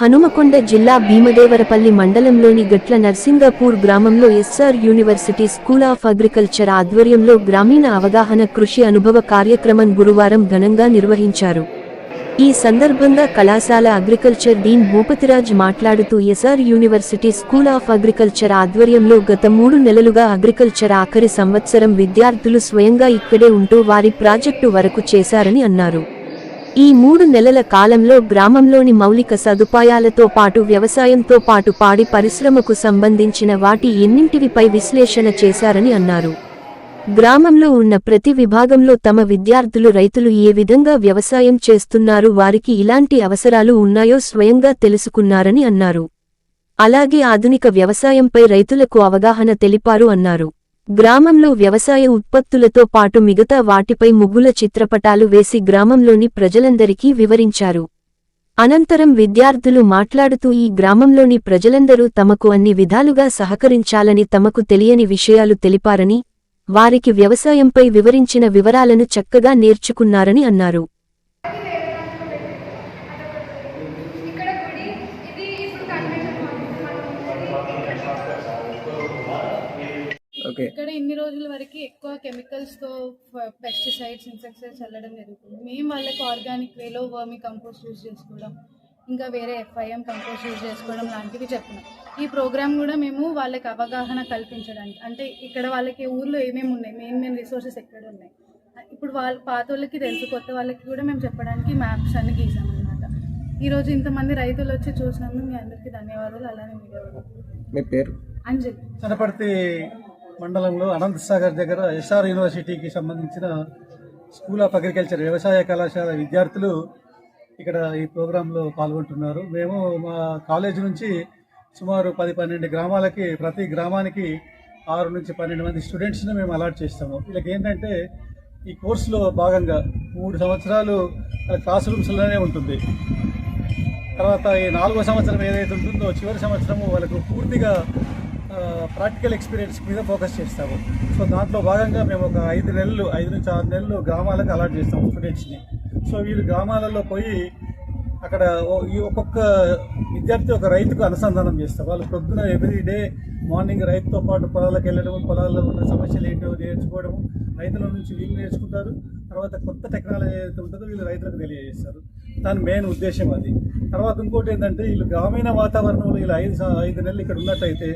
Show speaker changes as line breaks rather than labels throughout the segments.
హనుమకొండ జిల్లా భీమదేవరపల్లి మండలంలోని గట్ల నర్సింగపూర్ గ్రామంలో SR university school of agriculture ఆధ్వర్యంలో గ్రామీణ అవగాహన కృషి అనుభవ కార్యక్రమం గురువారం ఘనంగా నిర్వహించారు. ఈ సందర్భంగా కళాశాల అగ్రికల్చర్ డీన్ భూపతిరాజ్ మాట్లాడుతూ SR university school of agriculture ఆధ్వర్యంలో గత 3 నెలలుగా అగ్రికల్చర్ ఆఖరి సంవత్సరం విద్యార్థులు స్వయంగా ఇక్కడే ఉంటూ వారి ప్రాజెక్టు వరకు చేశారని అన్నారు. ఈ 3 నెలల కాలంలో గ్రామంలోని మౌలిక సదుపాయాలతో పాటు వ్యవసాయంతో పాటు పాడి పరిశ్రమకు సంబంధించిన వాటి ఎన్నింటివిపై విశ్లేషణ చేశారని అన్నారు. గ్రామంలో ఉన్న ప్రతి విభాగంలో తమ విద్యార్థులు రైతులు ఏ విధంగా వ్యవసాయం చేస్తున్నారు, వారికి ఇలాంటి అవసరాలు ఉన్నాయో స్వయంగా తెలుసుకున్నారని అన్నారు. అలాగే ఆధునిక వ్యవసాయంపై రైతులకు అవగాహన తెలిపారు అన్నారు. గ్రామంలో వ్యవసాయ ఉత్పత్తులతో పాటు మిగతా వాటిపై ముగ్గుల చిత్రపటాలు వేసి గ్రామంలోని ప్రజలందరికీ వివరించారు. అనంతరం విద్యార్థులు మాట్లాడుతూ ఈ గ్రామంలోని ప్రజలందరూ తమకు అన్ని విధాలుగా సహకరించాలని, తమకు తెలియని విషయాలు తెలిపారని, వారికి వ్యవసాయంపై వివరించిన వివరాలను చక్కగా నేర్చుకున్నారని అన్నారు.
ఇక్కడ ఇన్ని రోజుల వరకు ఎక్కువ కెమికల్స్తో పెస్టిసైడ్స్, ఇన్సెక్టిసైడ్స్ చల్లడం జరుగుతుంది. మేము వాళ్ళకి ఆర్గానిక్ వేలో వర్మి కంపోస్ట్ యూజ్ చేసుకోవడం, ఇంకా వేరే FIM కంపోస్ట్ యూజ్ చేసుకోవడం లాంటివి చెప్పినాం. ఈ ప్రోగ్రామ్ కూడా మేము వాళ్ళకి అవగాహన కల్పించడానికి, అంటే ఇక్కడ వాళ్ళకి ఊర్లో ఏమేమి ఉన్నాయి, మెయిన్ రిసోర్సెస్ ఎక్కడ ఉన్నాయి, ఇప్పుడు వాళ్ళ పాత వాళ్ళకి తెలుసు, కొత్త వాళ్ళకి కూడా మేము చెప్పడానికి మ్యాప్స్ అన్ని గీసామన్నమాట. ఈరోజు ఇంతమంది రైతులు వచ్చి చూసినందుకు మీ అందరికీ ధన్యవాదాలు. అలానే
మీ పేరు?
అంజలి.
చనపర్తి మండలంలో అనంతసాగర్ దగ్గర ఎస్ఆర్ యూనివర్సిటీకి సంబంధించిన స్కూల్ ఆఫ్ అగ్రికల్చర్ వ్యవసాయ కళాశాల విద్యార్థులు ఇక్కడ ఈ ప్రోగ్రాంలో పాల్గొంటున్నారు. మేము మా కాలేజ్ నుంచి సుమారు 10-12 గ్రామాలకి, ప్రతి గ్రామానికి 6 నుంచి 12 మంది స్టూడెంట్స్ని మేము అలాట్ చేస్తాము. వీళ్ళకి ఏంటంటే ఈ కోర్సులో భాగంగా 3 సంవత్సరాలు క్లాస్ రూమ్స్లోనే ఉంటుంది. తర్వాత ఈ 4వ సంవత్సరం ఏదైతే ఉంటుందో చివరి సంవత్సరము వాళ్ళకు పూర్తిగా ప్రాక్టికల్ ఎక్స్పీరియన్స్ మీద ఫోకస్ చేస్తాము. సో దాంట్లో భాగంగా మేము ఒక 5 నుంచి 6 నెలలు గ్రామాలకు అలాట్ చేస్తాము స్టూడెంట్స్ని. సో వీళ్ళు గ్రామాలలో పోయి అక్కడ ఈ ఒక్కొక్క విద్యార్థి ఒక రైతుకు అనుసంధానం చేస్తారు. వాళ్ళు పొద్దున ఎవ్రీడే మార్నింగ్ రైతుతో పాటు పొలాలకు వెళ్ళడము, పొలాల్లో ఉన్న సమస్యలు ఏంటో నేర్చుకోవడము, రైతుల నుంచి వీళ్ళు నేర్చుకుంటారు. తర్వాత కొత్త టెక్నాలజీ ఏదైతే ఉంటుందో వీళ్ళు రైతులకు తెలియజేస్తారు. దాని మెయిన్ ఉద్దేశం అది. తర్వాత ఇంకోటి ఏంటంటే వీళ్ళు గ్రామీణ వాతావరణంలో వీళ్ళు 5 నెలలు ఇక్కడ ఉన్నట్టయితే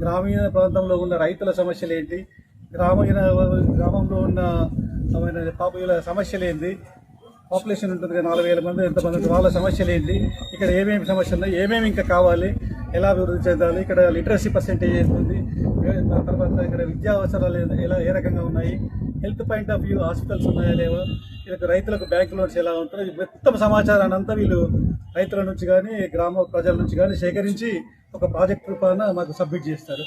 గ్రామీణ ప్రాంతంలో ఉన్న రైతుల సమస్యలు ఏంటి, గ్రామంలో ఉన్న వీళ్ళ సమస్యలు ఏంటి, పాపులేషన్ ఉంటుంది కదా 4,000 మంది ఎంతమంది, వాళ్ళ సమస్యలు ఏంటి, ఇక్కడ ఏమేమి సమస్యలు ఉన్నాయి, ఏమేమి ఇంకా కావాలి, ఎలా అభివృద్ధి చెందాలి, ఇక్కడ లిటరసీ పర్సెంటేజ్ ఏంటుంది, తర్వాత ఇక్కడ విద్యా అవసరాలు ఏ రకంగా ఉన్నాయి, health point of view hospitals ఉన్నాయా లేవా, వీళ్ళకి రైతులకు బ్యాంక్ లోన్స్ ఎలా ఉంటాయి, మొత్తం సమాచారాన్ని అంతా వీళ్ళు రైతుల నుంచి కానీ గ్రామ ప్రజల నుంచి కానీ సేకరించి ఒక ప్రాజెక్ట్ రూపాన మాకు సబ్మిట్ చేస్తారు.